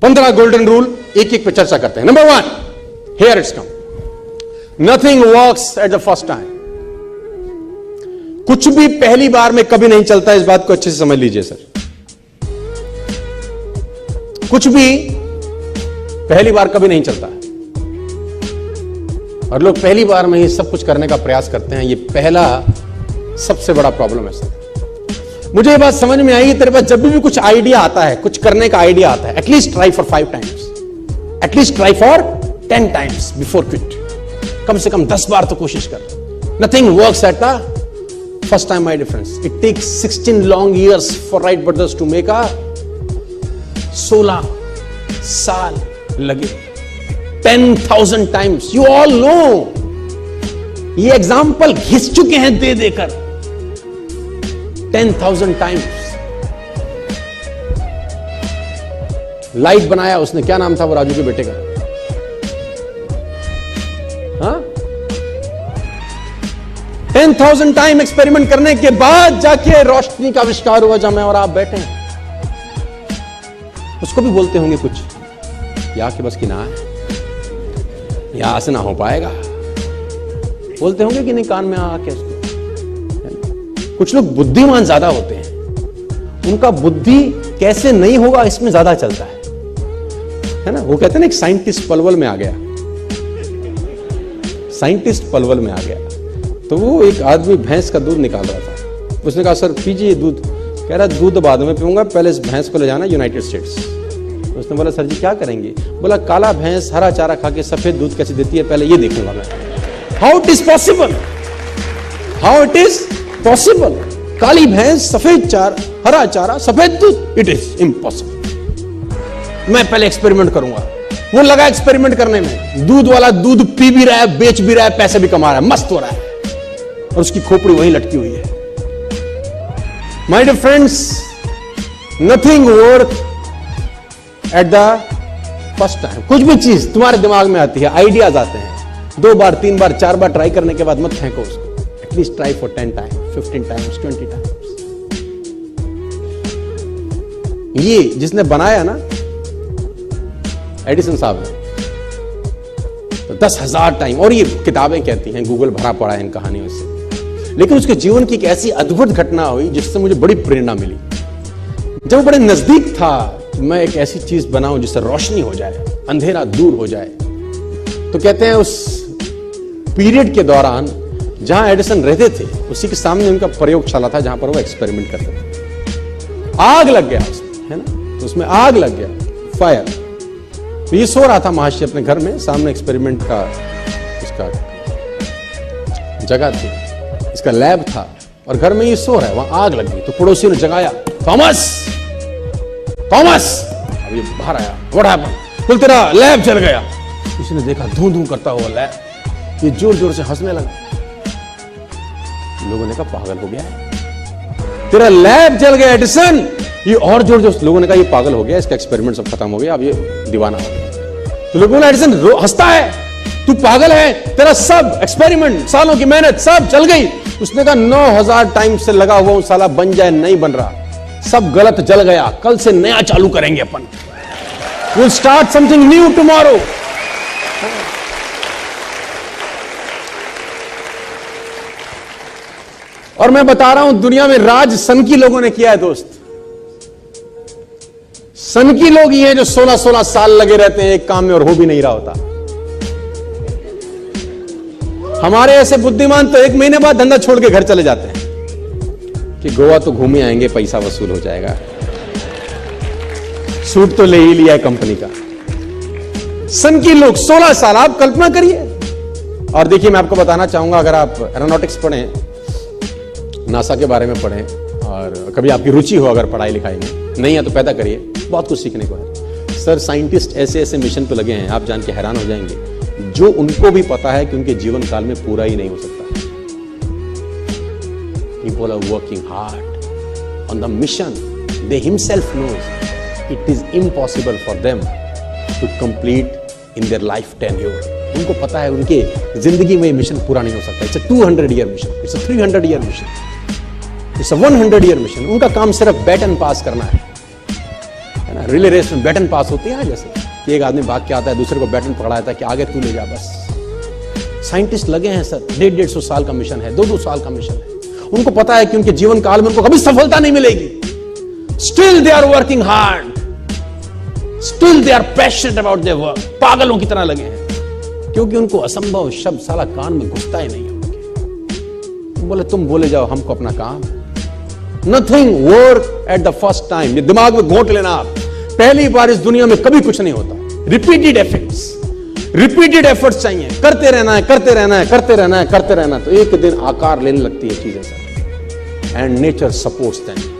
15 golden rule एक एक पे चर्चा करते हैं। Number 1, here it's come, nothing works at the first time. कुछ भी पहली बार में कभी नहीं चलता, इस बात को अच्छे से समझ लीजिए सर। कुछ भी पहली बार कभी नहीं चलता है, और लोग पहली बार में ही सब कुछ करने का प्रयास करते हैं। ये पहला सबसे बड़ा प्रॉब्लम है सर। मुझे ये बात समझ में आई, तेरे पास जब भी कुछ आइडिया आता है, कुछ करने का आइडिया आता है, at least try for 5 times, at least try for 10 times before quit. कम से कम 10 बार तो कोशिश कर। Nothing works at the first time my difference. It takes 16 long years for Wright brothers to make a 16 साल लगे। 10,000 टाइम्स, यू ऑल नो। ये एग्जाम्पल घिस चुके हैं दे देकर। 10,000 टाइम्स। लाइट बनाया उसने, क्या नाम था वो राजू के बेटे का? हाँ, 10,000 टाइम एक्सपेरिमेंट करने के बाद जाके रोशनी का आविष्कार हुआ, जहां मैं और आप बैठे हैं। उसको भी बोलते होंगे कुछ, या कि बस कि ना है, यहां से ना हो पाएगा। बोलते होंगे कि नहीं कान में आके उसको। कुछ लोग बुद्धिमान ज्यादा होते हैं, उनका बुद्धि कैसे नहीं होगा इसमें ज्यादा चलता है ना। वो कहते हैं ना, एक साइंटिस्ट पलवल में आ गया, साइंटिस्ट पलवल में आ गया। तो वो एक आदमी भैंस का दूध निकाल रहा था। उसने कहा सर पीजिए दूध। कह रहा दूध बाद में पीऊंगा, पहले इस भैंस को ले जाना यूनाइटेड स्टेट्स। उसने बोला सर जी क्या करेंगे? बोला काला भैंस हरा चारा खा के सफेद दूध कैसे देती है, पहले ये देखूंगा मैं। How it is possible, how it is possible? काली भैंस, सफेद चारा, हरा चारा, सफेद दूध, इट इज इम्पॉसिबल। मैं पहले एक्सपेरिमेंट करूंगा। वो लगा एक्सपेरिमेंट करने में। दूध वाला दूध पी भी रहा है, बेच भी रहा है, पैसे भी कमा रहा है, मस्त हो रहा है, और उसकी खोपड़ी वहीं लटकी हुई है। My dear friends, nothing work at the first time. कुछ भी चीज तुम्हारे दिमाग में आती है, आइडियाज आते हैं, 2 बार 3 बार 4 बार ट्राई करने के बाद मत फेंको उसको। At least try for 10 times, 15 times, 20 times. ये जिसने बनाया ना, एडिसन साहब ने, तो 10,000 टाइम। और ये किताबें कहती हैं, गूगल भरा पड़ा है इन कहानियों से। लेकिन उसके जीवन की एक ऐसी अद्भुत घटना हुई जिससे मुझे बड़ी प्रेरणा मिली। जब वो बड़े नजदीक था, मैं एक ऐसी चीज बनाऊं जिससे रोशनी हो जाए, अंधेरा दूर हो जाए। तो कहते हैं उस पीरियड के दौरान जहां एडिसन रहते थे, उसी के सामने उनका प्रयोगशाला था जहां पर वो एक्सपेरिमेंट करते थे। आग लग गया उसमें, है ना, तो उसमें आग लग गया, फायर। तो ये सो रहा था महर्षि अपने घर में, सामने एक्सपेरिमेंट का इसका जगह थी, इसका लैब था, और घर में ये सो रहा है, वहां आग लग गई। तो पड़ोसियों ने जगाया, थॉमस थॉमस। अब ये बाहर आया, व्हाट हैपेंड? बोल तेरा लैब जल गया। किसी ने देखा धूं धूं करता हुआ लैब, ये जोर जोर से हंसने लगा। लोगों ने कहा पागल हो गया है, तेरा लैब जल गया एडिसन। ये और जोर जोर, लोगों ने कहा ये पागल हो गया, इसका एक्सपेरिमेंट सब खत्म हो गया, अब ये दीवाना हो गया। तो लोगों ने, एडिसन हंसता है, तू पागल है, तेरा सब एक्सपेरिमेंट, सालों की मेहनत सब जल गई। उसने कहा 9,000 टाइम से लगा हुआ साला बन जाए, नहीं बन रहा, सब गलत जल गया, कल से नया चालू करेंगे अपन। We'll start something new tomorrow. और मैं बता रहा हूं, दुनिया में राज सनकी लोगों ने किया है दोस्त। सनकी लोग ही हैं जो 16-16 साल लगे रहते हैं एक काम में और हो भी नहीं रहा होता। हमारे ऐसे बुद्धिमान तो 1 महीने बाद धंधा छोड़ के घर चले जाते हैं कि गोवा तो घूमे आएंगे, पैसा वसूल हो जाएगा, सूट तो ले ही लिया है कंपनी का। सनकी लोग 16 साल, आप कल्पना करिए। और देखिए, मैं आपको बताना चाहूंगा, अगर आप एरोनॉटिक्स पढ़ें, नासा के बारे में पढ़ें, और कभी आपकी रुचि हो अगर पढ़ाई लिखाई में, नहीं है तो पैदा करिए, बहुत कुछ सीखने को है। सर साइंटिस्ट ऐसे ऐसे मिशन पे लगे हैं, आप जान के हैरान हो जाएंगे, जो उनको भी पता है कि उनके जीवन काल में पूरा ही नहीं हो सकता। People are working hard on the mission. They himself knows it is impossible for them to complete in their life tenure. उनको पता है उनके जिंदगी में मिशन पूरा नहीं हो सकता। It's a 200-year mission. It's a 300-year mission. It's a 100-year mission. उनका काम सिर्फ बैटन पास करना है ना, रिले रेस में बैटन पास होती है ना, जैसे कि एक आदमी भाग के आता है, दूसरे को बैटन पकड़ाता है कि आगे तू ले जा बस। साइंटिस्ट लगे हैं सर, 150-150 साल का मिशन है, 2-2 साल का मिशन है। उनको पता है कि उनके जीवन काल में उनको कभी सफलता नहीं मिलेगी। Still they are working hard, still they are passionate about their work. पागलों की तरह लगे हैं, क्योंकि उनको असंभव शब्द साला कान में घुसता ही नहीं है उनके। बोले तुम बोले जाओ हमको अपना काम। Nothing work at the first time. ये दिमाग में घोट लेना आप, पहली बार इस दुनिया में कभी कुछ नहीं होता। रिपीटेड एफर्ट्स चाहिए, करते रहना है, करते रहना है, करते रहना है, करते रहना है, तो एक दिन आकार लेने लगती है चीजें sir. And nature supports them.